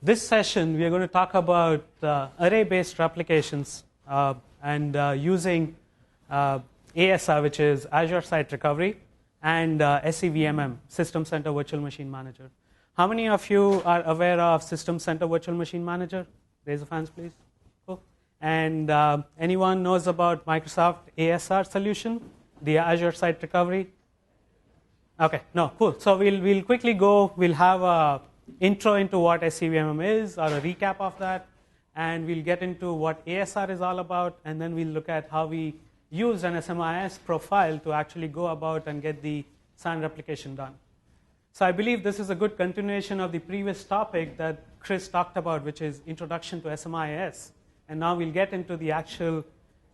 This session, we are going to talk about array-based replications and using ASR, which is Azure Site Recovery, and SCVMM, System Center Virtual Machine Manager. How many of you are aware of System Center Virtual Machine Manager? Raise your hands, please. Cool. And anyone knows about Microsoft ASR solution, the Azure Site Recovery? Okay, no, cool. So we'll quickly go. We'll have a intro into what SCVMM is, or a recap of that, and we'll get into what ASR is all about, and then we'll look at how we use an SMIS profile to actually go about and get the SAN replication done. So I believe this is a good continuation of the previous topic that Chris talked about, which is introduction to SMIS, and now we'll get into the actual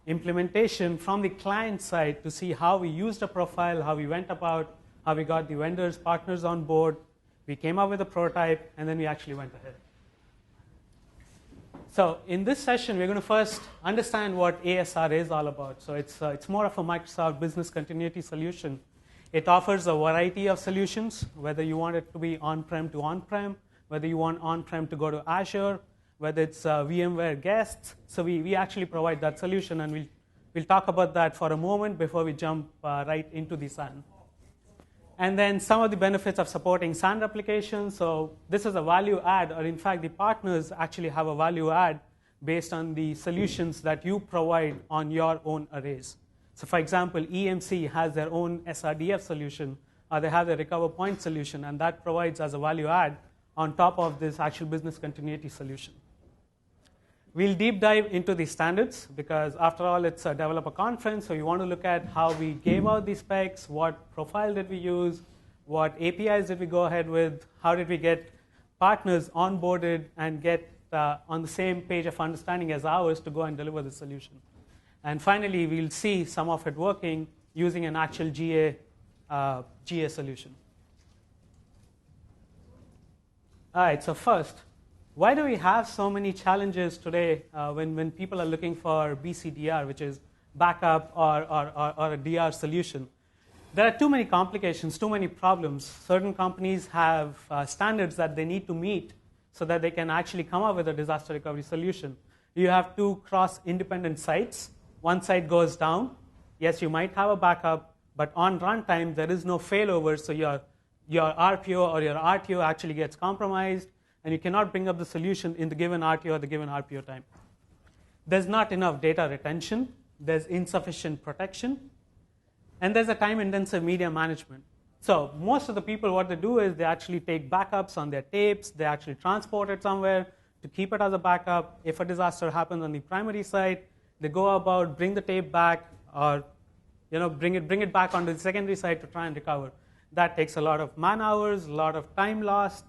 implementation from the client side to see how we used a profile, how we went about, how we got the vendors, partners on board. We came up with a prototype, and then we actually went ahead. So in this session, we're going to first understand what ASR is all about. So it's more of a Microsoft business continuity solution. It offers a variety of solutions, whether you want it to be on-prem to on-prem, whether you want on-prem to go to Azure, whether it's VMware guests. So we actually provide that solution, and we'll talk about that for a moment before we jump right into the SAN. And then some of the benefits of supporting SAN replication. So this is a value add, or in fact, the partners actually have a value add based on the solutions that you provide on your own arrays. So for example, EMC has their own SRDF solution, or they have their recover point solution, and that provides as a value add on top of this actual business continuity solution. We'll deep dive into the standards because after all, it's a developer conference, so you want to look at how we gave out the specs, what profile did we use, what APIs did we go ahead with, how did we get partners onboarded and get on the same page of understanding as ours to go and deliver the solution. And finally, we'll see some of it working using an actual GA solution. All right, so first, why do we have so many challenges today when people are looking for BCDR, which is backup or a DR solution? There are too many complications, too many problems. Certain companies have standards that they need to meet so that they can actually come up with a disaster recovery solution. You have two cross-independent sites. One site goes down. Yes, you might have a backup, but on runtime, there is no failover, so your RPO or your RTO actually gets compromised, and you cannot bring up the solution in the given RTO or the given RPO time. There's not enough data retention, there's insufficient protection, and there's a time-intensive media management. So most of the people, what they do is they actually take backups on their tapes, they actually transport it somewhere to keep it as a backup. If a disaster happens on the primary site, they go about, bring the tape back, or bring it back onto the secondary site to try and recover. That takes a lot of man hours, a lot of time lost,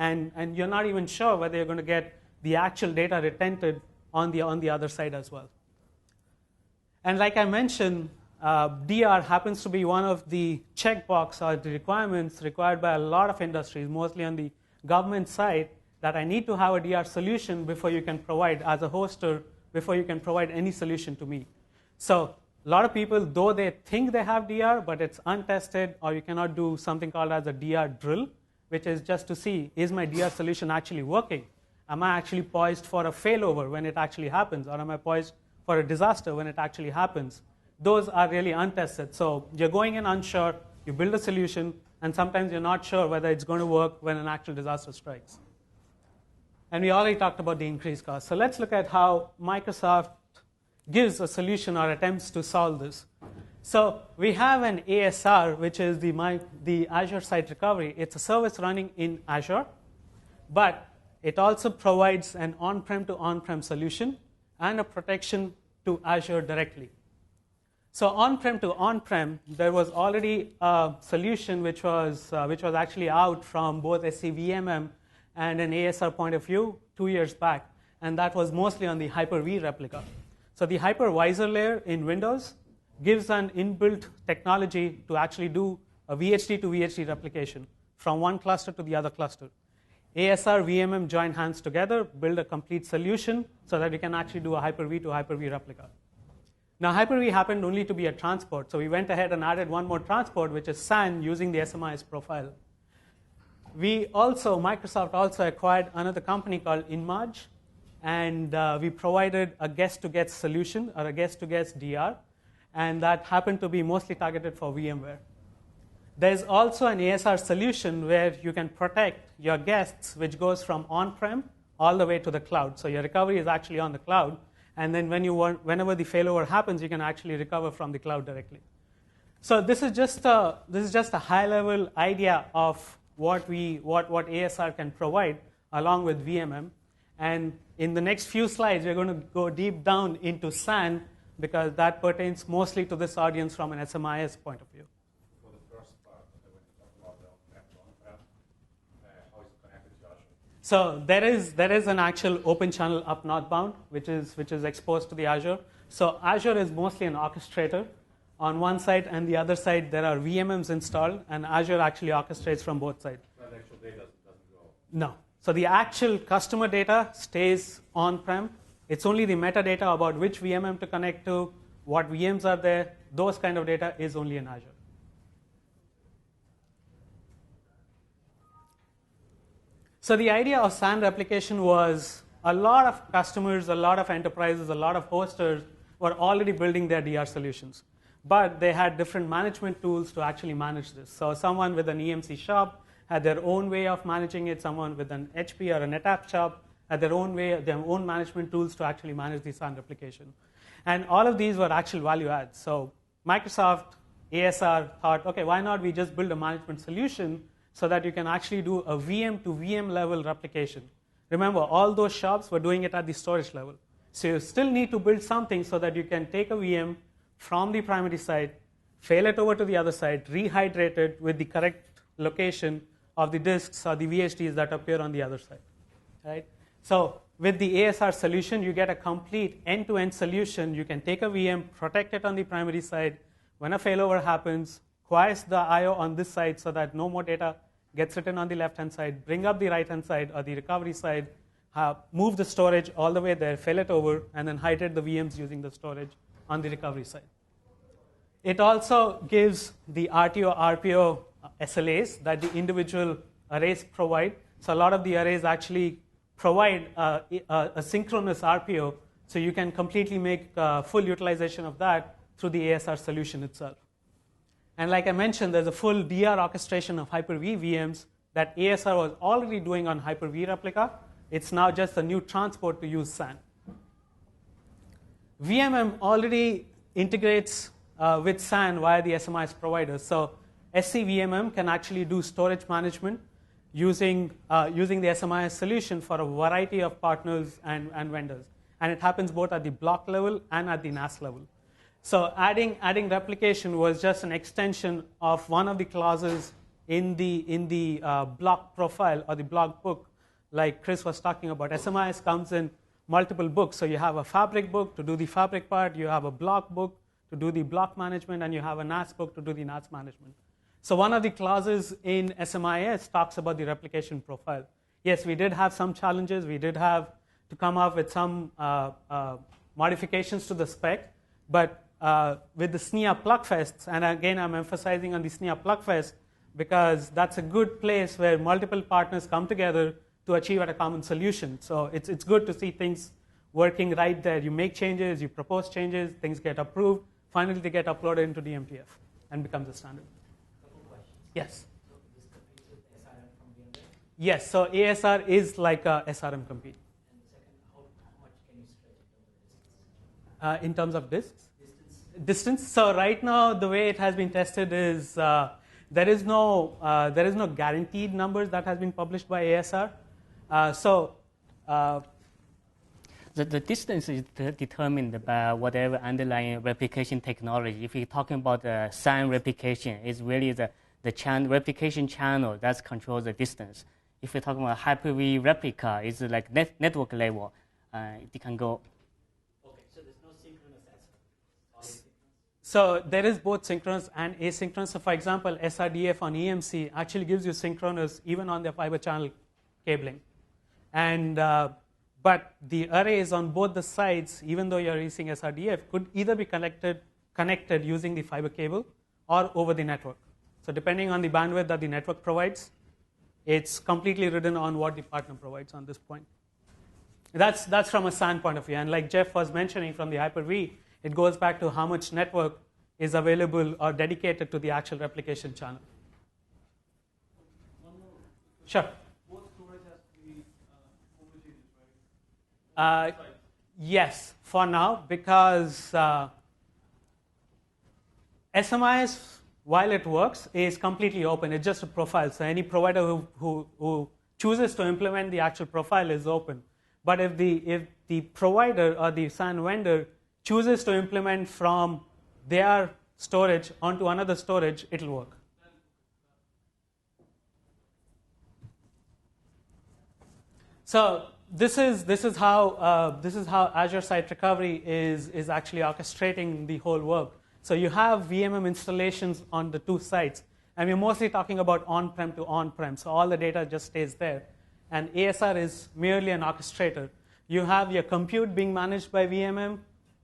and you're not even sure whether you're going to get the actual data retented on the other side as well. And like I mentioned, DR happens to be one of the checkbox or the requirements required by a lot of industries, mostly on the government side, that I need to have a DR solution before you can provide, as a hoster, before you can provide any solution to me. So a lot of people, though they think they have DR, but it's untested, or you cannot do something called as a DR drill, which is just to see, is my DR solution actually working? Am I actually poised for a failover when it actually happens? Or am I poised for a disaster when it actually happens? Those are really untested. So you're going in unsure, you build a solution, and sometimes you're not sure whether it's going to work when an actual disaster strikes. And we already talked about the increased cost. So let's look at how Microsoft gives a solution or attempts to solve this. So we have an ASR, which is the Azure Site Recovery. It's a service running in Azure, but it also provides an on-prem to on-prem solution and a protection to Azure directly. So on-prem to on-prem, there was already a solution which was actually out from both SCVMM and an ASR point of view 2 years back, and that was mostly on the Hyper-V replica. So the hypervisor layer in Windows gives an inbuilt technology to actually do a VHD to VHD replication from one cluster to the other cluster. ASR, VMM join hands together, build a complete solution so that we can actually do a Hyper-V to Hyper-V replica. Now, Hyper-V happened only to be a transport, so we went ahead and added one more transport, which is SAN, using the SMIS profile. Microsoft also acquired another company called InMarge, and we provided a guest-to-guest solution or a guest-to-guest DR, and that happened to be mostly targeted for VMware. There's also an ASR solution where you can protect your guests, which goes from on-prem all the way to the cloud. So your recovery is actually on the cloud, and then whenever the failover happens, you can actually recover from the cloud directly. So this is just a high-level idea of what ASR can provide along with VMM. And in the next few slides, we're going to go deep down into SAN because that pertains mostly to this audience from an SMIS point of view. For the first part, when you talk about the on-prem, how is it connected to Azure? So there is an actual open channel up northbound, which is exposed to the Azure. So Azure is mostly an orchestrator. On one side and the other side, there are VMMs installed, and Azure actually orchestrates from both sides. But the actual data doesn't go. No. So the actual customer data stays on-prem. It's only the metadata about which VMM to connect to, what VMs are there, those kind of data is only in Azure. So the idea of SAN replication was a lot of customers, a lot of enterprises, a lot of hosters were already building their DR solutions. But they had different management tools to actually manage this. So someone with an EMC shop had their own way of managing it. Someone with an HP or a NetApp shop had their own way, their own management tools to actually manage the SAN replication. And all of these were actual value adds. So Microsoft, ASR thought, okay, why not we just build a management solution so that you can actually do a VM to VM level replication. Remember, all those shops were doing it at the storage level. So you still need to build something so that you can take a VM from the primary side, fail it over to the other side, rehydrate it with the correct location of the disks or the VHDs that appear on the other side. Right? So with the ASR solution, you get a complete end-to-end solution. You can take a VM, protect it on the primary side. When a failover happens, quiesce the I/O on this side so that no more data gets written on the left-hand side, bring up the right-hand side or the recovery side, move the storage all the way there, fail it over, and then hydrate the VMs using the storage on the recovery side. It also gives the RTO, RPO SLAs that the individual arrays provide. So a lot of the arrays actually provide a synchronous RPO, so you can completely make full utilization of that through the ASR solution itself. And like I mentioned, there's a full DR orchestration of Hyper-V VMs that ASR was already doing on Hyper-V Replica. It's now just a new transport to use SAN. VMM already integrates with SAN via the SMIS providers. So SCVMM can actually do storage management using the SMIS solution for a variety of partners and vendors. And it happens both at the block level and at the NAS level. So adding replication was just an extension of one of the clauses in the block profile or the block book, like Chris was talking about. SMIS comes in multiple books. So you have a fabric book to do the fabric part, you have a block book to do the block management, and you have a NAS book to do the NAS management. So one of the clauses in SMIS talks about the replication profile. Yes, we did have some challenges. We did have to come up with some modifications to the spec, but with the SNIA Plugfests, and again I'm emphasizing on the SNIA Plugfest because that's a good place where multiple partners come together to achieve a common solution. So it's good to see things working right there. You make changes, you propose changes, things get approved, finally they get uploaded into DMTF and becomes a standard. Couple questions. Yes? So this competes with SRM from VMware? Yes, so ASR is like a SRM compete. And the second, how much can you stretch in terms of distance? In terms of this? Distance. So right now, the way it has been tested is there is no guaranteed numbers that has been published by ASR. The distance is determined by whatever underlying replication technology. If you're talking about the SAN replication, it's really the replication channel that controls the distance. If you're talking about Hyper-V replica, it's like network level. It can go. Okay, so there's no synchronous answer. So there is both synchronous and asynchronous. So for example, SRDF on EMC actually gives you synchronous even on the fiber channel cabling. And but the arrays on both the sides, even though you're using SRDF, could either be connected using the fiber cable or over the network. So depending on the bandwidth that the network provides, It's completely written on what the partner provides on this point. That's from a SAN point of view. And like Jeff was mentioning from the Hyper-V, it goes back to how much network is available or dedicated to the actual replication channel. One more. Sure. Both storage has to be homogeneous, right? Yes, for now, because SMIS, while it works, is completely open. It's just a profile. So any provider who chooses to implement the actual profile is open. But if the provider or the SAN vendor chooses to implement from their storage onto another storage, it'll work. So this is how Azure Site Recovery is actually orchestrating the whole work. So you have VMM installations on the two sites, and we're mostly talking about on-prem to on-prem. So all the data just stays there, and ASR is merely an orchestrator. You have your compute being managed by VMM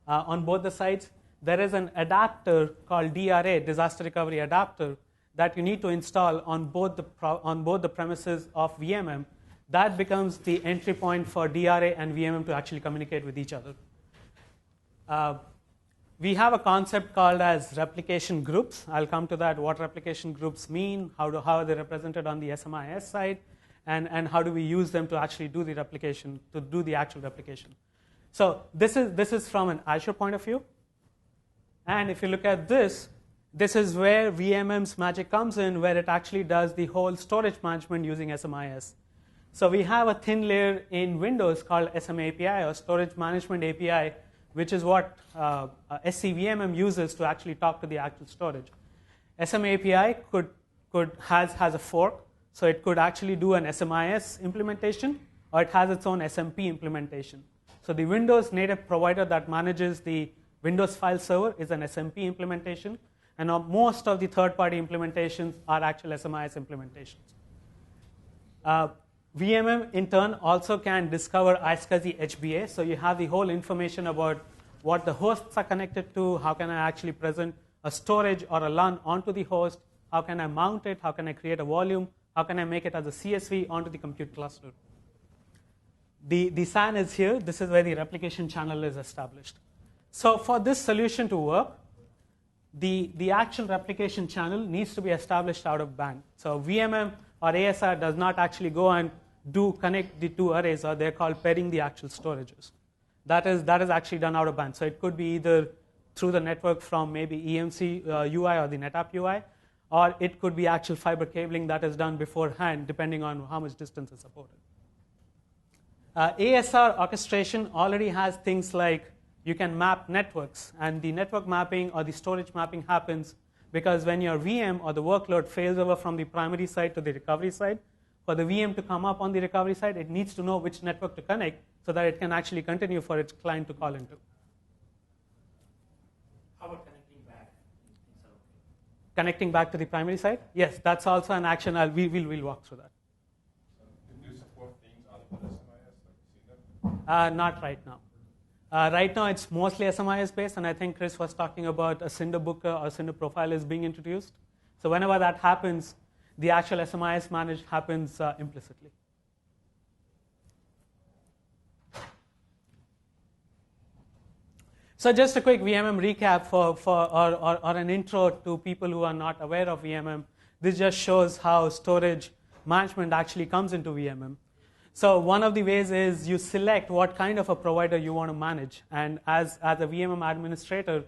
on both the sites. There is an adapter called DRA, Disaster Recovery Adapter, that you need to install on both the premises of VMM. That becomes the entry point for DRA and VMM to actually communicate with each other. We have a concept called as replication groups. I'll come to that, what replication groups mean, how are they represented on the SMIS side, and how do we use them to actually do the replication, to do the actual replication. So this is from an Azure point of view. And if you look at this is where VMM's magic comes in, where it actually does the whole storage management using SMIS. So we have a thin layer in Windows called SM API, or Storage Management API, which is what SCVMM uses to actually talk to the actual storage. SM API has a fork, so it could actually do an SMIS implementation, or it has its own SMP implementation. So the Windows native provider that manages the Windows file server is an SMP implementation, and most of the third-party implementations are actual SMIS implementations. VMM, in turn, also can discover iSCSI HBA, so you have the whole information about what the hosts are connected to, how can I actually present a storage or a LUN onto the host, how can I mount it, how can I create a volume, how can I make it as a CSV onto the compute cluster. The SAN is here. This is where the replication channel is established. So for this solution to work, the actual replication channel needs to be established out of band. So VMM or ASR does not actually go and connect the two arrays, or they're called pairing the actual storages. That is actually done out of band. So it could be either through the network from maybe EMC UI or the NetApp UI, or it could be actual fiber cabling that is done beforehand, depending on how much distance is supported. ASR orchestration already has things like you can map networks, and the network mapping or the storage mapping happens because when your VM or the workload fails over from the primary side to the recovery side, for the VM to come up on the recovery side, it needs to know which network to connect so that it can actually continue for its client to call into. How about connecting back? Connecting back to the primary side? Yes, that's also an action. We'll walk through that. Do you support things other than SMIS, like Cinder? Not right now. Right now, it's mostly SMIS based, and I think Chris was talking about a Cinder Booker or Cinder Profile is being introduced. So whenever that happens, the actual SMIS managed happens implicitly. So just a quick VMM recap or an intro to people who are not aware of VMM. This just shows how storage management actually comes into VMM. So one of the ways is you select what kind of a provider you want to manage. And as a VMM administrator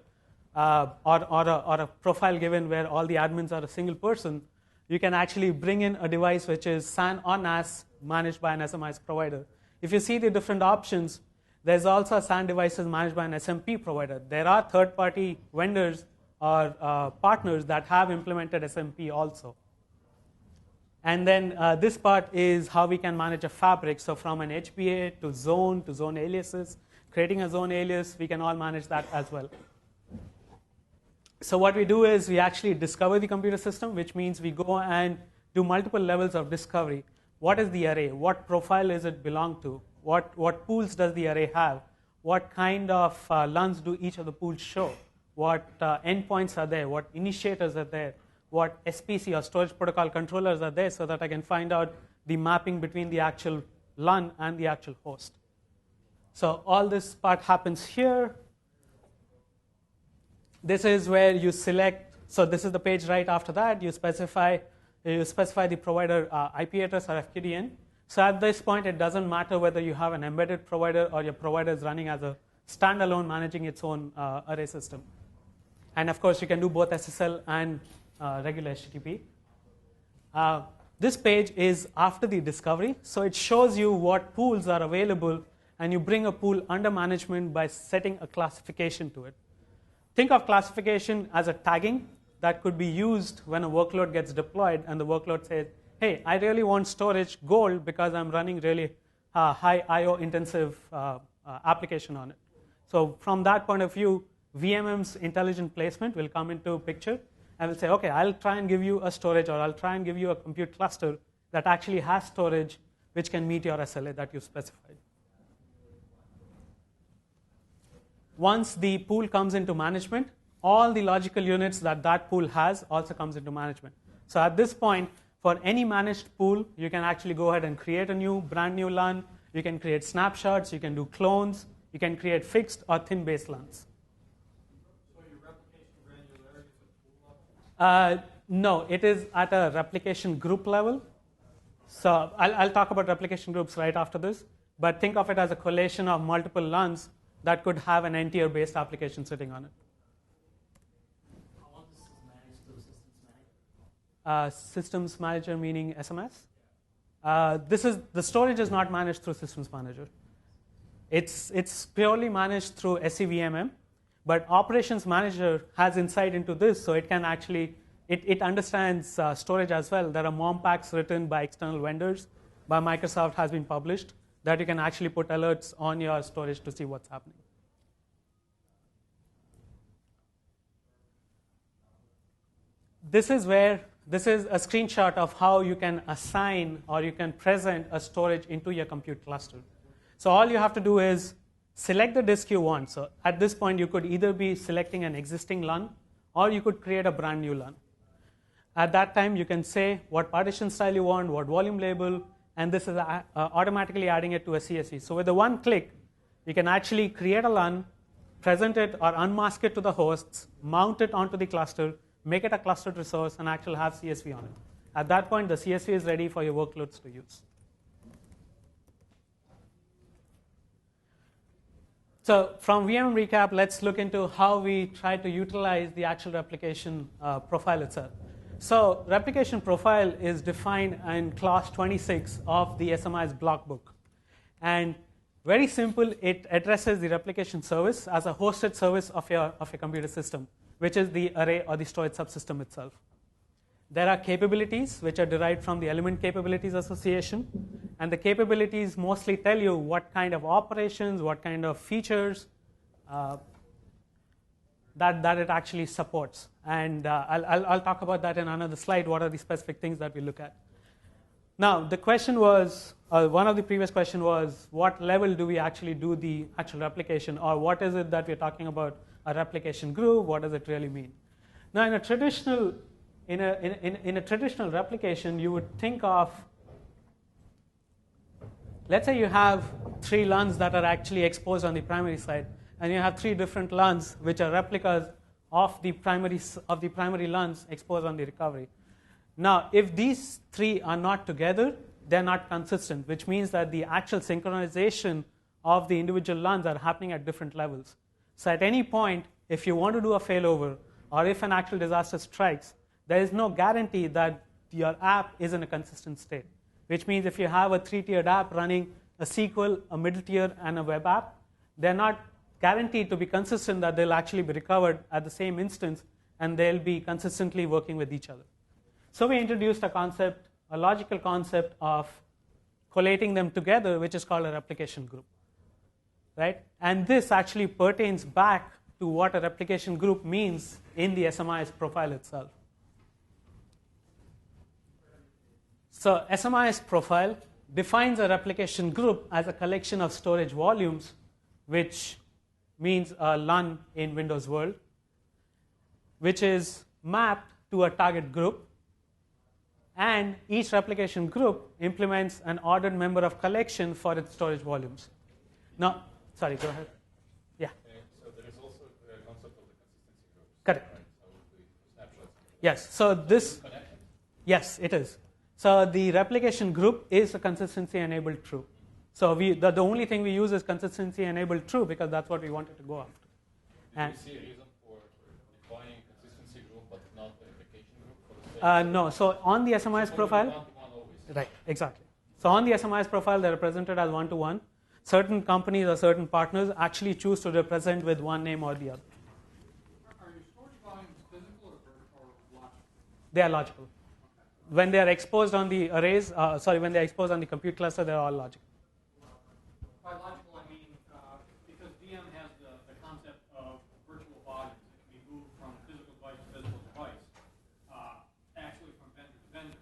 or a profile given where all the admins are a single person, you can actually bring in a device which is SAN or NAS managed by an SMIS provider. If you see the different options, there's also SAN devices managed by an SMP provider. There are third-party vendors or partners that have implemented SMP also. And then this part is how we can manage a fabric. So from an HBA to zone aliases, creating a zone alias, we can all manage that as well. So what we do is we actually discover the computer system, which means we go and do multiple levels of discovery. What is the array? What profile does it belong to? What pools does the array have? What kind of LUNs do each of the pools show? What endpoints are there? What initiators are there? what SPC or storage protocol controllers are there so that I can find out the mapping between the actual LUN and the actual host. So all this part happens here. This is where you select, so this is the page right after that. You specify the provider IP address or FQDN. So at this point, it doesn't matter whether you have an embedded provider or your provider is running as a standalone managing its own array system. And of course, you can do both SSL and regular HTTP. This page is after the discovery. So it shows you what pools are available, and you bring a pool under management by setting a classification to it. Think of classification as a tagging that could be used when a workload gets deployed and the workload says, hey, I really want storage gold because I'm running really high I/O intensive application on it. So from that point of view, VMM's intelligent placement will come into picture and will say, okay, I'll try and give you a storage, or I'll try and give you a compute cluster that actually has storage which can meet your SLA that you specified. Once the pool comes into management, all the logical units that that pool has also comes into management. So at this point, for any managed pool, you can actually go ahead and create a brand new LUN. You can create snapshots. You can do clones. You can create fixed or thin-based LUNs. So your replication granularity is at pool level? No, it is at a replication group level. So I'll talk about replication groups right after this. But think of it as a collation of multiple LUNs that could have an NTR-based application sitting on it. How this is managed through systems manager? Systems manager meaning SMS? The storage is not managed through systems manager. It's purely managed through SCVMM, but operations manager has insight into this, so it can actually, it understands storage as well. There are mom packs written by external vendors, by Microsoft has been published, that you can actually put alerts on your storage to see what's happening. This is a screenshot of how you can assign or you can present a storage into your compute cluster. So all you have to do is select the disk you want. So at this point, you could either be selecting an existing LUN, or you could create a brand new LUN. At that time, you can say what partition style you want, what volume label, and this is automatically adding it to a CSV. So with the one click, you can actually create a LUN, present it or unmask it to the hosts, mount it onto the cluster, make it a clustered resource, and actually have CSV on it. At that point, the CSV is ready for your workloads to use. So from VMM Recap, let's look into how we try to utilize the actual replication profile itself. So replication profile is defined in class 26 of the SMI's block book. And very simple, it addresses the replication service as a hosted service of your computer system, which is the array or the storage subsystem itself. There are capabilities which are derived from the element capabilities association, and the capabilities mostly tell you what kind of operations, what kind of features that it actually supports. And I'll talk about that in another slide, what are the specific things that we look at. Now, the question was, one of the previous questions was, what level do we actually do the actual replication, or what is it that we're talking about, a replication group, what does it really mean? Now, in a traditional replication, you would think of, let's say you have 3 LUNs that are actually exposed on the primary side, and you have 3 different LUNs which are replicas of the primary LUNs exposed on the recovery. Now, if these 3 are not together, they're not consistent, which means that the actual synchronization of the individual LUNs are happening at different levels. So at any point, if you want to do a failover, or if an actual disaster strikes, there is no guarantee that your app is in a consistent state, which means if you have a 3-tiered app running a SQL, a middle tier, and a web app, they're not guaranteed to be consistent that they'll actually be recovered at the same instance, and they'll be consistently working with each other. So we introduced a logical concept of collating them together, which is called a replication group, right? And this actually pertains back to what a replication group means in the SMI's profile itself. So SMI's profile defines a replication group as a collection of storage volumes, which means a LUN in Windows World, which is mapped to a target group, and each replication group implements an ordered member of collection for its storage volumes. Now, sorry, go ahead. Yeah. So there is also the concept of the consistency groups. Correct. Right? So the snapshots. Yes. So this. Yes, it is. So the replication group is a consistency-enabled true. So the only thing we use is consistency-enabled true because that's what we wanted to go after. Do you see a reason for defining consistency group but not the replication group for the same? No. So on the SMIS profile, One-to-one always. right, exactly. So on the SMIS profile, they're represented as one-to-one. Certain companies or certain partners actually choose to represent with one name or the other. Are your storage volumes physical or logical? They are logical. When they are exposed on the arrays, when they are exposed on the compute cluster, they are all logical. By logical, I mean because VM has the concept of virtual volumes. It can be moved from physical device to physical device, actually from vendor to vendor.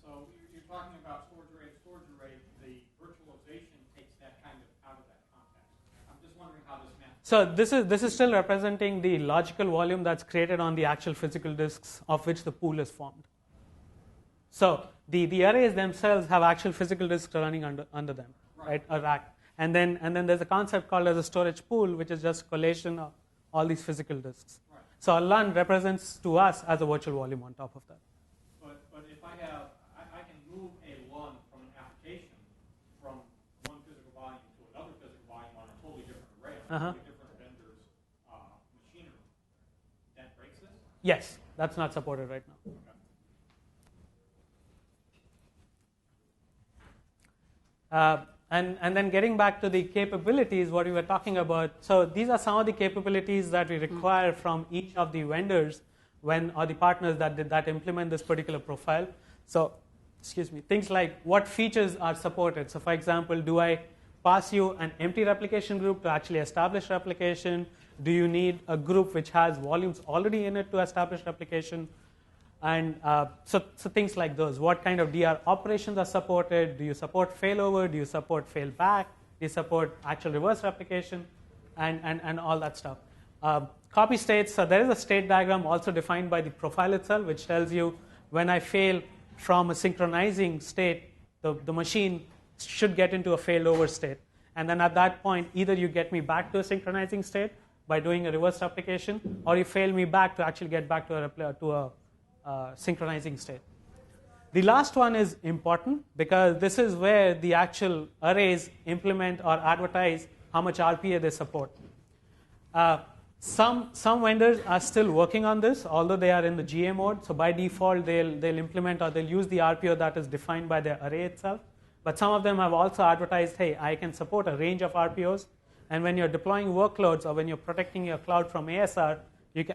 So you're talking about storage array. The virtualization takes that kind of out of that context. I'm just wondering how this maps. So this is still representing the logical volume that's created on the actual physical disks of which the pool is formed. So the arrays themselves have actual physical disks running under them, right? A rack. And then there's a concept called as a storage pool, which is just collation of all these physical disks. Right. So a LUN represents to us as a virtual volume on top of that. But if I can move a LUN from an application from one physical volume to another physical volume on a totally different array, on a totally different vendor's machinery. That breaks this? Yes, that's not supported right now. And then getting back to the capabilities, what we were talking about. So these are some of the capabilities that we require from each of the vendors or the partners that implement this particular profile. So, things like what features are supported. So for example, do I pass you an empty replication group to actually establish replication? Do you need a group which has volumes already in it to establish replication? And so things like those. What kind of DR operations are supported? Do you support failover? Do you support failback? Do you support actual reverse replication? And all that stuff. Copy states, so there is a state diagram also defined by the profile itself, which tells you when I fail from a synchronizing state, the machine should get into a failover state. And then at that point, either you get me back to a synchronizing state by doing a reverse replication, or you fail me back to actually get back to a synchronizing state. The last one is important because this is where the actual arrays implement or advertise how much RPA they support. Some vendors are still working on this, although they are in the GA mode. So by default, they'll implement or they'll use the RPO that is defined by the array itself. But some of them have also advertised, hey, I can support a range of RPOs. And when you're deploying workloads or when you're protecting your cloud from ASR,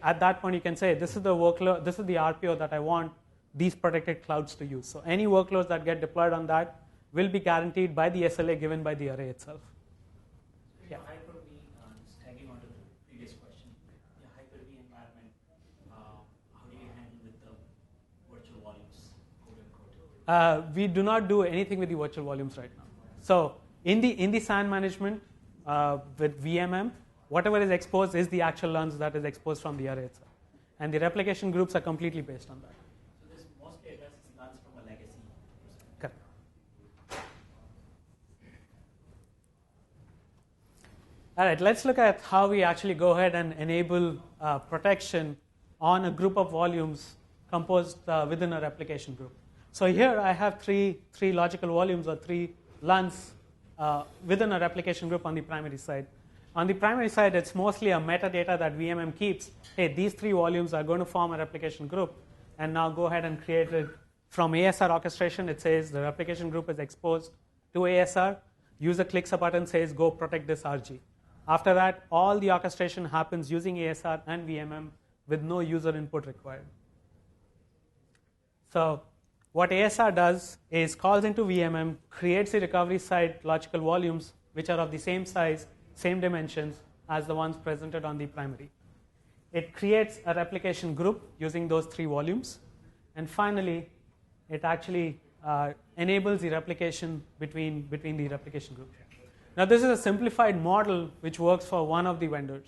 at that point you can say, this is the workload, this is the RPO that I want these protected clouds to use. So any workloads that get deployed on that will be guaranteed by the SLA given by the array itself. Yeah. Hyper-V, just tagging on to the previous question. The Hyper-V environment, how do you handle with the virtual volumes, quote unquote? We do not do anything with the virtual volumes right now. So in the SAN management with VMM, whatever is exposed is the actual LUNs that is exposed from the array itself. And the replication groups are completely based on that. So this mostly addresses LUNs from a legacy perspective. Correct. All right, let's look at how we actually go ahead and enable protection on a group of volumes composed within a replication group. So here I have three logical volumes or three LUNs within a replication group on the primary side. On the primary side, it's mostly a metadata that VMM keeps. Hey, these three volumes are going to form a replication group. And now go ahead and create it from ASR orchestration. It says the replication group is exposed to ASR. User clicks a button, says go protect this RG. After that, all the orchestration happens using ASR and VMM with no user input required. So what ASR does is calls into VMM, creates the recovery side logical volumes, which are of the same size, same dimensions as the ones presented on the primary. It creates a replication group using those three volumes. And finally, it actually enables the replication between the replication groups. Now, this is a simplified model which works for one of the vendors.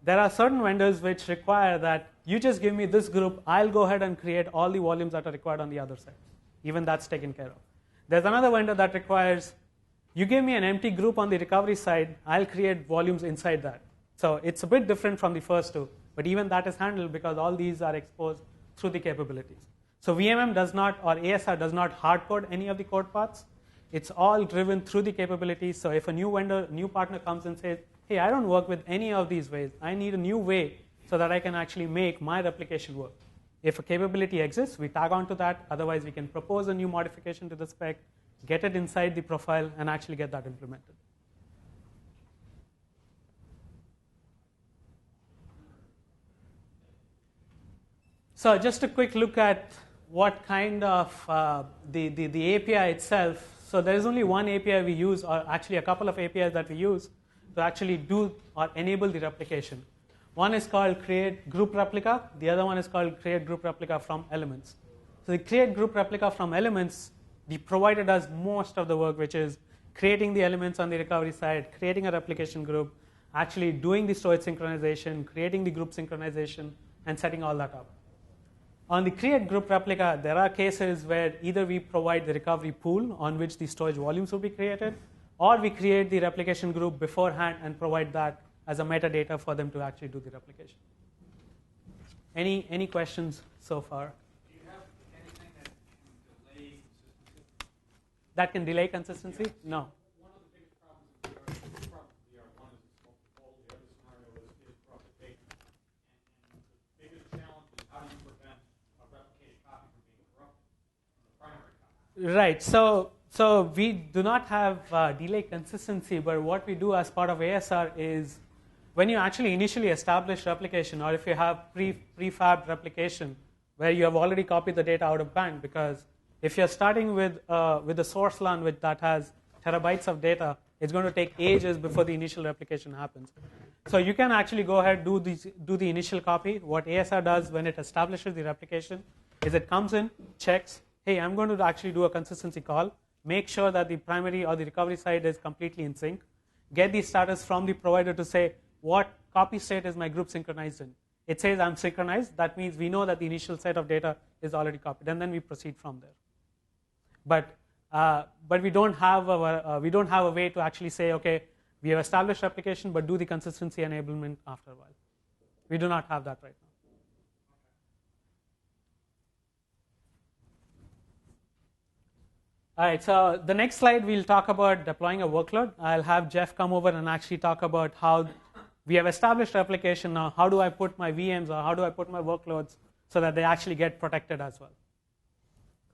there are certain vendors which require that you just give me this group, I'll go ahead and create all the volumes that are required on the other side. Even that's taken care of. There's another vendor that requires, you give me an empty group on the recovery side, I'll create volumes inside that. So it's a bit different from the first two, but even that is handled because all these are exposed through the capabilities. So VMM does not, or ASR does not hard code any of the code paths. It's all driven through the capabilities. So if a new vendor, new partner comes and says, hey, I don't work with any of these ways. I need a new way so that I can actually make my replication work. If a capability exists, we tag onto that. Otherwise, we can propose a new modification to the spec, get it inside the profile, and actually get that implemented. So just a quick look at what kind of the API itself. So there is only one API we use, or actually a couple of APIs that we use to actually do or enable the replication. One is called create group replica. The other one is called create group replica from elements. So the create group replica from elements, the provider does most of the work, which is creating the elements on the recovery side, creating a replication group, actually doing the storage synchronization, creating the group synchronization, and setting all that up. On the create group replica, there are cases where either we provide the recovery pool on which the storage volumes will be created, or we create the replication group beforehand and provide that as a metadata for them to actually do the replication. Any questions so far? Do you have anything that can delay consistency? That can delay consistency? No. One of the biggest problems in VR, two problems in VR, one is it's multiple, the other scenario is replication. And the biggest challenge is how do you prevent a replicated copy from being corrupted from the primary copy? Right. So we do not have delay consistency, but what we do as part of ASR is when you actually initially establish replication, or if you have prefab replication where you have already copied the data out of band, because if you're starting with the source LUN that has terabytes of data, it's going to take ages before the initial replication happens. So you can actually go ahead do the initial copy. What ASR does when it establishes the replication is it comes in, checks, hey, I'm going to actually do a consistency call, make sure that the primary or the recovery side is completely in sync, get the status from the provider to say, what copy state is my group synchronized in? It says I'm synchronized. That means we know that the initial set of data is already copied, and then we proceed from there. But we don't have a way to actually say, okay, we have established replication, but do the consistency enablement after a while. We do not have that right now. All right, so the next slide we'll talk about deploying a workload. I'll have Jeff come over and actually talk about how we have established replication. Now, how do I put my VMs or how do I put my workloads so that they actually get protected as well?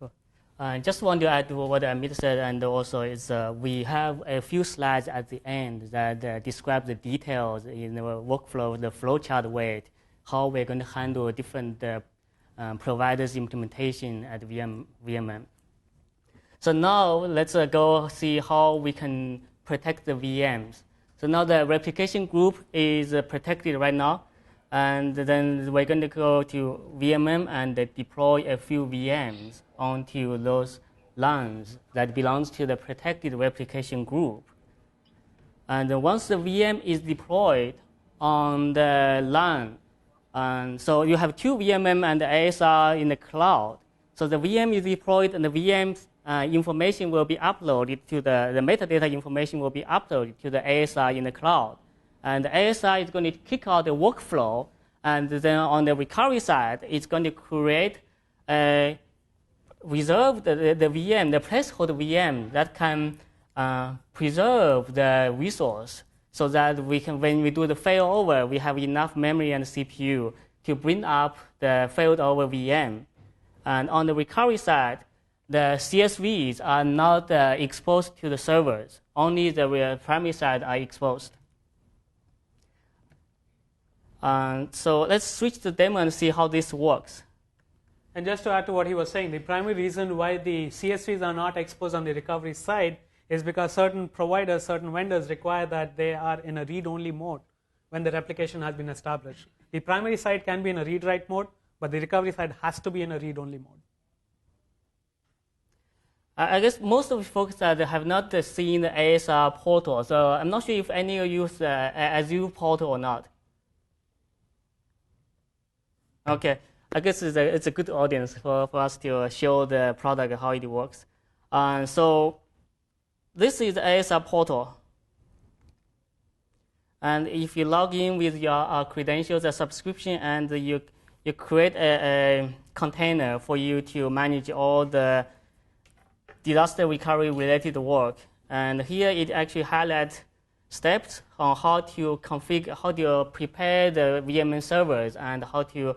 Cool. I just want to add to what Amit said, and also is we have a few slides at the end that describe the details in the workflow, the flowchart way, how we're going to handle different providers' implementation at VMM. So now let's go see how we can protect the VMs. So now the replication group is protected right now, and then we're going to go to VMM and deploy a few VMs onto those LUNs that belongs to the protected replication group. And once the VM is deployed on the LUN, and so you have two VMM and the ASR in the cloud. So the VM is deployed and the VM's information will be uploaded to the metadata information will be uploaded to the ASR in the cloud. And the ASR is going to kick out the workflow, and then on the recovery side, it's going to create reserve the VM, the placeholder VM that can preserve the resource so that we can, when we do the failover, we have enough memory and CPU to bring up the failed over VM. And on the recovery side, the CSVs are not exposed to the servers. Only the primary side are exposed. So let's switch to demo and see how this works. And just to add to what he was saying, the primary reason why the CSVs are not exposed on the recovery side is because certain providers, certain vendors require that they are in a read-only mode when the replication has been established. The primary side can be in a read-write mode, but the recovery side has to be in a read-only mode. I guess most of the folks that have not seen the ASR portal, so I'm not sure if any of you use Azure portal or not. Okay, I guess it's a good audience for us to show the product, how it works. So this is the ASR portal. And if you log in with your credentials, a subscription, and you create a container for you to manage all the disaster recovery related work. And here it actually highlights steps on how to configure, how to prepare the VMM servers and how to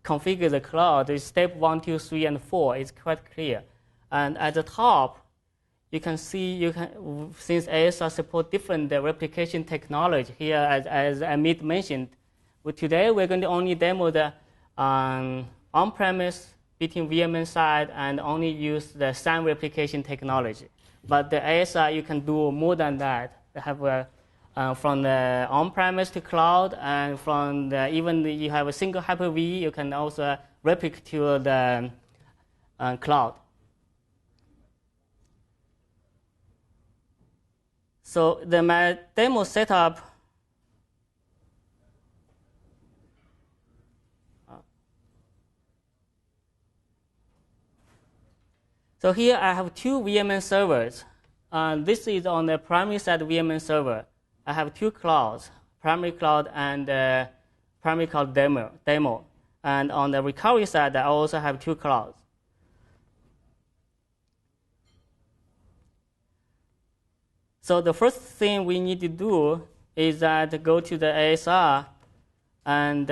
configure the cloud. Step 1, 2, 3, and 4 is quite clear. And at the top, you can see, since ASR support different replication technology here, as Amit mentioned, today we're going to only demo the on-premise between VMM side and only use the SAN replication technology. But the ASR, you can do more than that. You have from the on-premise to cloud, and from even you have a single Hyper-V, you can also replicate to the cloud. So my demo setup. So here I have 2 VMM servers. This is on the primary side VMM server. I have 2 clouds, primary cloud and primary cloud demo. And on the recovery side, I also have 2 clouds. So the first thing we need to do is that go to the ASR, and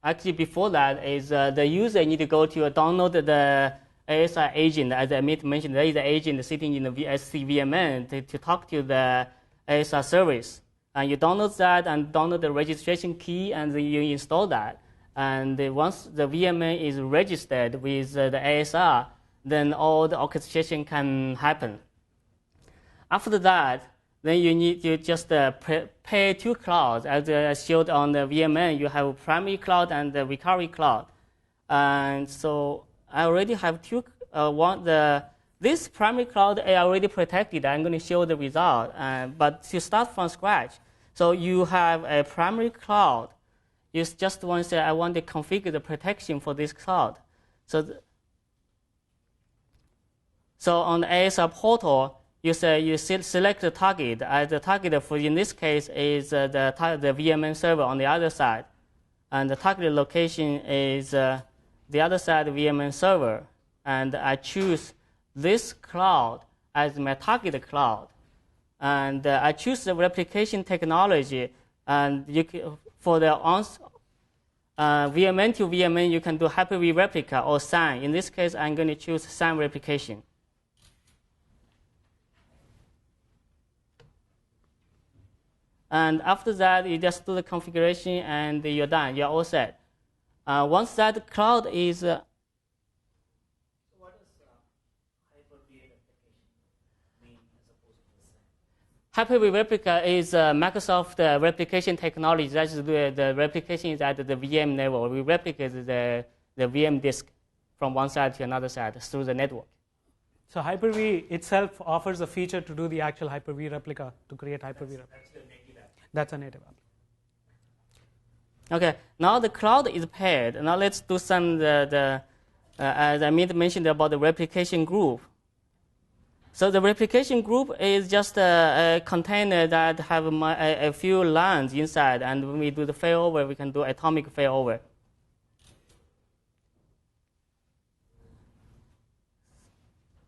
actually before that is the user need to go to download the ASR agent. As Amit mentioned, there is an agent sitting in the SCVMN to talk to the ASR service. And you download that and download the registration key, and then you install that. And once the VMN is registered with the ASR, then all the orchestration can happen. After that, then you need to just pair 2 clouds. As showed on the VMN, you have primary cloud and the recovery cloud. And so I already have 2. This primary cloud I already protected. I'm going to show the result. But to start from scratch, so you have a primary cloud. You just want to say, I want to configure the protection for this cloud. So on the ASR portal, you select the target. The target for in this case is the VMM server on the other side, and the target location is the other side VMM server. And I choose this cloud as my target cloud, and I choose the replication technology. And for the VMN to VMN, you can do Hyper-V replica or SAN. In this case, I'm going to choose SAN replication. And after that, you just do the configuration, and you're done. You're all set. Once that cloud is... So what does Hyper-V replication mean as opposed to the SAN? Hyper-V replica is Microsoft replication technology. That's the replication is at the VM level. We replicate the VM disk from one side to another side through the network. So Hyper-V itself offers a feature to do the actual Hyper-V replica, to create Hyper-V replica. That's a native app. Okay, now the cloud is paired. Now let's do some, as Amit mentioned about the replication group. So the replication group is just a container that have a few LUNs inside, and when we do the failover, we can do atomic failover.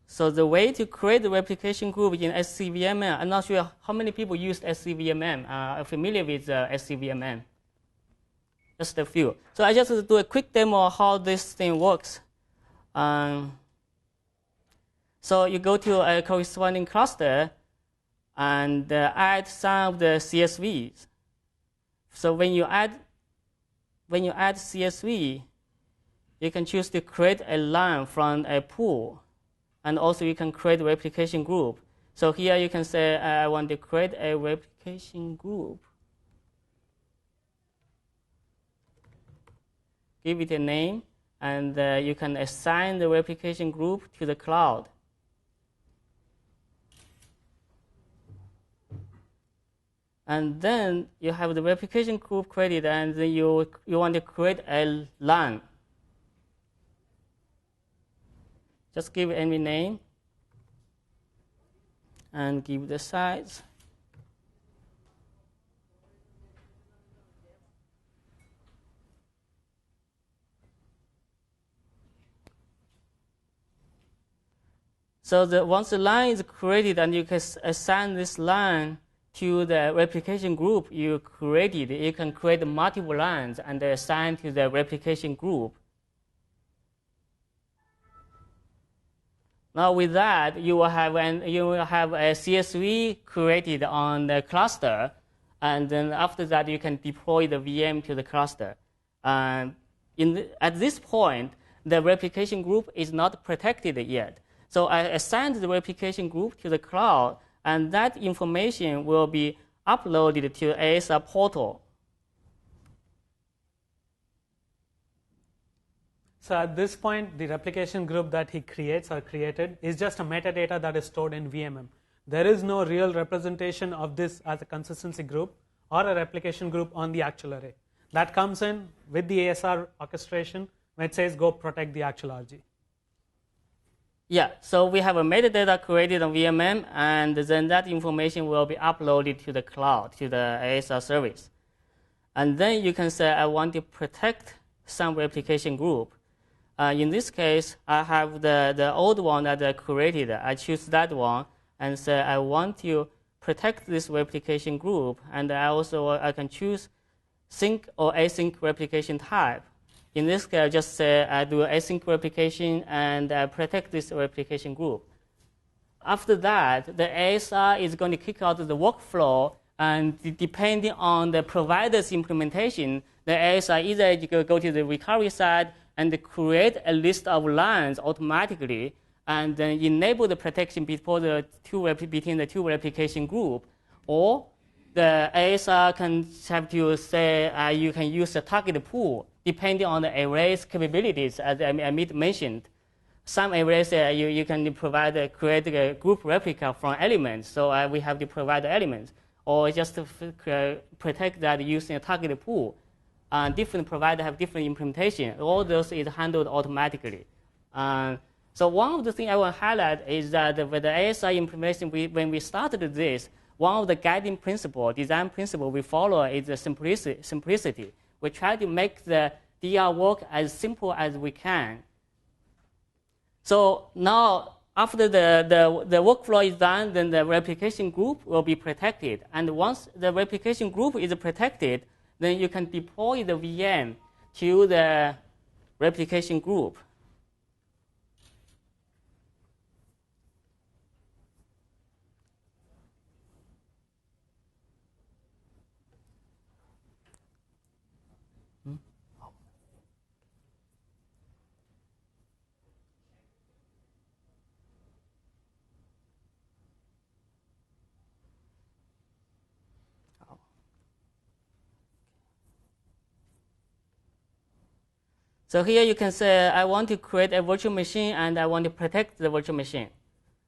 So the way to create the replication group in SCVMN, I'm not sure how many people use SCVMN, are familiar with SCVMN. Just a few. So I just do a quick demo of how this thing works. So you go to a corresponding cluster and add some of the CSVs. So when you add CSV, you can choose to create a LUN from a pool. And also you can create a replication group. So here you can say, I want to create a replication group. Give it a name, and you can assign the replication group to the cloud. And then you have the replication group created, and then you want to create a LUN. Just give any name and give the size. So once the line is created, and you can assign this line to the replication group you created, you can create multiple lines and assign to the replication group. Now with that, you will have a CSV created on the cluster, and then after that you can deploy the VM to the cluster. At this point, the replication group is not protected yet. So I assigned the replication group to the cloud, and that information will be uploaded to ASR portal. So at this point, the replication group that he creates or created is just a metadata that is stored in VMM. There is no real representation of this as a consistency group or a replication group on the actual array. That comes in with the ASR orchestration when it says go protect the actual RG. Yeah, so we have a metadata created on VMM, and then that information will be uploaded to the cloud, to the ASR service. And then you can say, I want to protect some replication group. In this case, I have the old one that I created. I choose that one and say, I want to protect this replication group, and I can choose sync or async replication type. In this case, I just say I do async replication and I protect this replication group. After that, the ASR is going to kick out the workflow, and depending on the provider's implementation, the ASR either go to the recovery side and create a list of lines automatically, and then enable the protection between the two replication group, or the ASR can have to say you can use a target pool depending on the array's capabilities, as Amit mentioned. Some arrays you can create a group replica from elements, so we have to provide the elements, or just to protect that using a target pool. Different providers have different implementation. All those is handled automatically. So one of the things I want to highlight is that with the ASR implementation, when we started this, one of the guiding principle, design principle we follow is the simplicity. We try to make the DR work as simple as we can. So now, after the workflow is done, then the replication group will be protected. And once the replication group is protected, then you can deploy the VM to the replication group. So here you can say, I want to create a virtual machine and I want to protect the virtual machine.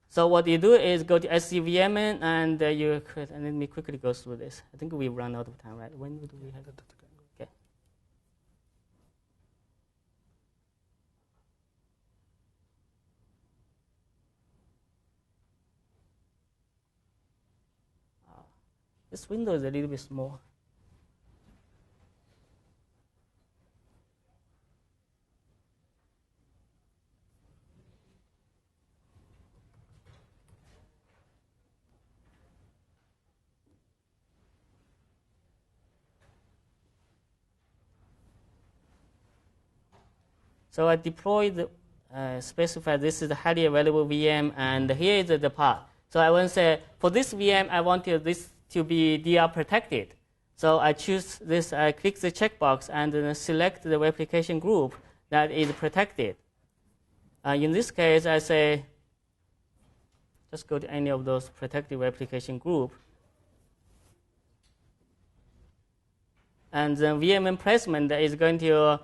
So what you do is go to SCVMN and you create, and let me quickly go through this. I think we've run out of time, right? When do we have it? Okay. This window is a little bit small. So I deployed, specify this is the highly available VM, and here is the path. So I want to say, for this VM, I want this to be DR protected. So I choose this, I click the checkbox and then select the replication group that is protected. In this case, I say, just go to any of those protected replication group. And then VMM placement is going to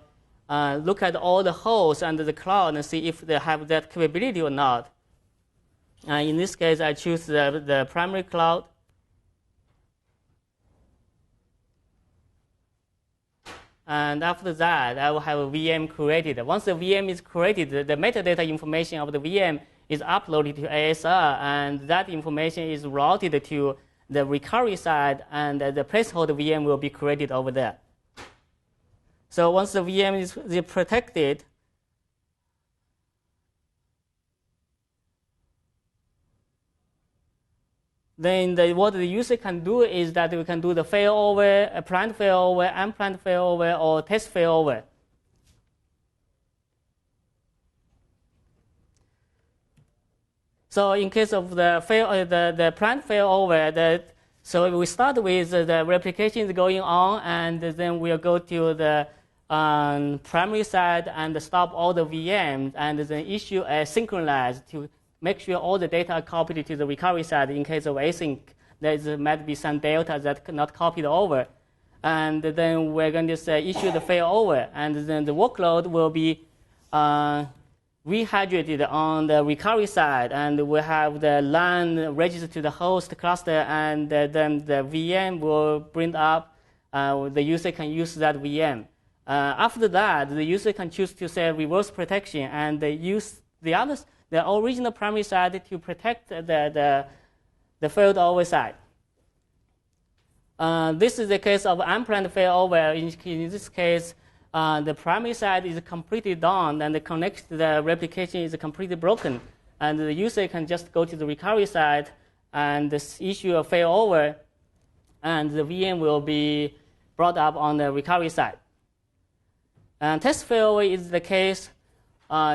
look at all the hosts under the cloud and see if they have that capability or not. In this case, I choose the primary cloud. And after that, I will have a VM created. Once the VM is created, the metadata information of the VM is uploaded to ASR, and that information is routed to the recovery side, and the placeholder VM will be created over there. So once the VM is protected, then what the user can do is that we can do the failover, a planned failover, unplanned failover, or test failover. So in case of the planned failover, so we start with the replication is going on, and then we'll go to the primary side and stop all the VMs, and then issue a synchronize to make sure all the data are copied to the recovery side. In case of async, there might be some delta that not copied over. And then we're going to say issue the failover, and then the workload will be rehydrated on the recovery side, and we have the LUN registered to the host cluster, and then the VM will bring up. The user can use that VM. After that, the user can choose to say reverse protection and use the original primary side to protect the failover side. This is the case of unplanned failover. In this case, the primary side is completely down, and the replication is completely broken. And the user can just go to the recovery side and issue a failover, and the VM will be brought up on the recovery side. And test failover is the case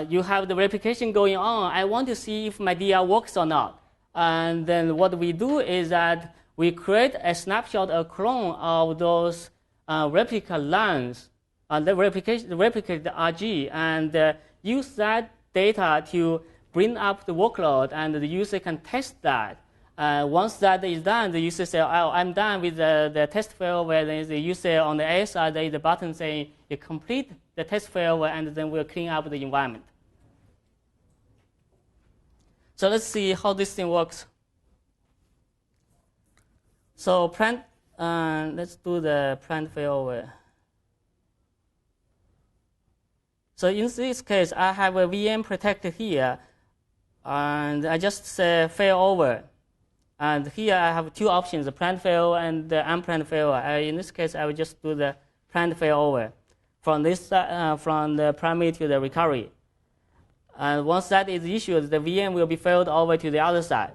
you have the replication going on. I want to see if my DR works or not. And then what we do is that we create a snapshot, a clone of those replica LUNs, the replicate the RG, and use that data to bring up the workload, and the user can test that. Once that is done, the user says, oh, I'm done with the test failover. Then the user on the ASR, there is a button saying, you complete the test failover, and then we'll clean up the environment. So let's see how this thing works. So let's do the planned failover. So in this case, I have a VM protected here, and I just say failover. And here I have two options, the planned failover and the unplanned failover. In this case, I will just do the planned failover from the primary to the recovery. And once that is issued, the VM will be failed over to the other side.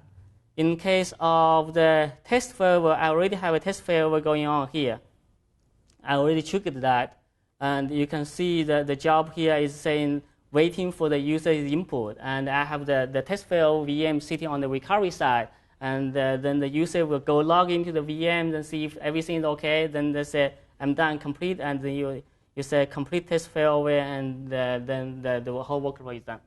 In case of the test failover, I already have a test failover going on here. I already triggered that. And you can see the job here is saying waiting for the user's input. And I have the test failover VM sitting on the recovery side. And then the user will go log into the VM and see if everything is OK. Then they say, I'm done, complete. And then you say complete test failover, and then the whole workload is done.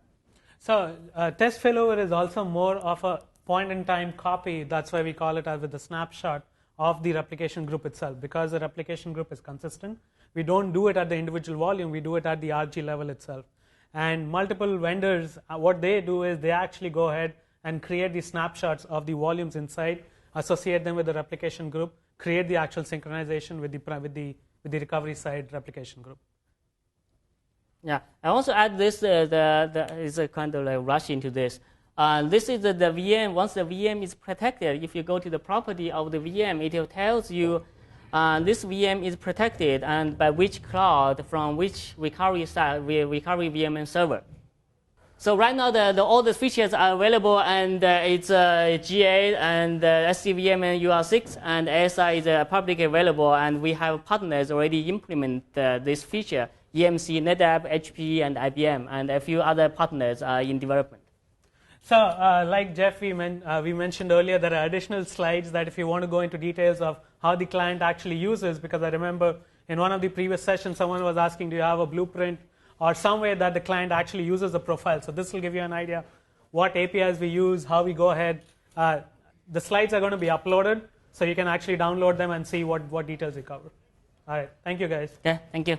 So test failover is also more of a point-in-time copy. That's why we call it as with the snapshot of the replication group itself. Because the replication group is consistent, we don't do it at the individual volume. We do it at the RG level itself. And multiple vendors, what they do is they actually go ahead and create the snapshots of the volumes inside, associate them with the replication group, create the actual synchronization with the recovery side replication group. Yeah, I also add this. Is a kind of like rush into this. This is the VM. Once the VM is protected, if you go to the property of the VM, it tells you this VM is protected and by which cloud, from which recovery side, recovery VMM server. So right now, all the features are available, and it's GA and SCVM and UR6, and ASI is publicly available, and we have partners already implement this feature, EMC, NetApp, HP, and IBM, and a few other partners are in development. So like Jeff, we mentioned earlier, there are additional slides that if you want to go into details of how the client actually uses, because I remember in one of the previous sessions, someone was asking, do you have a blueprint or some way that the client actually uses the profile? So this will give you an idea what APIs we use, how we go ahead. The slides are going to be uploaded, so you can actually download them and see what details we cover. All right, thank you guys. Yeah, thank you.